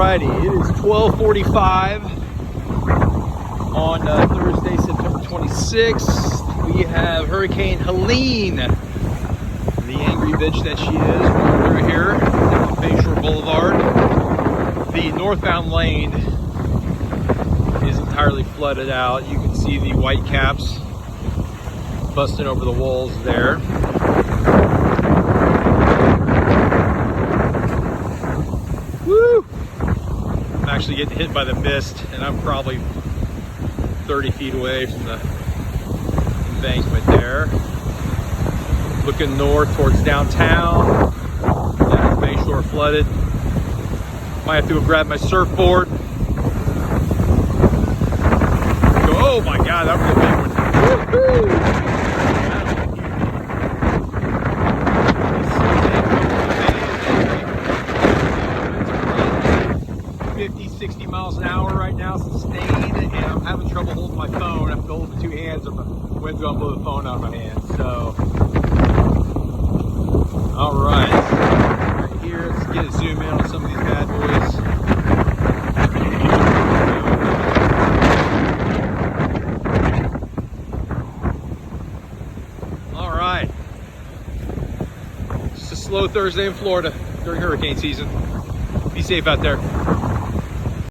Alrighty, it is 12:45 on Thursday, September 26th. We have Hurricane Helene, the angry bitch that she is, rolling through here down Bayshore Boulevard. The northbound lane is entirely flooded out. You can see the white caps busting over the walls there. Woo! I'm actually getting hit by the mist, and I'm probably 30 feet away from the embankment there. Looking north towards downtown. Down Bayshore flooded. Might have to go grab my surfboard. Oh my God, that was a big one. Woo-hoo! 50, 60 miles an hour right now, sustained, and I'm having trouble holding my phone. I have to hold it with two hands, or the wind's gonna blow the phone out of my hand. So, all right, right here, let's get a zoom in on some of these bad boys. All right, just a slow Thursday in Florida during hurricane season. Be safe out there.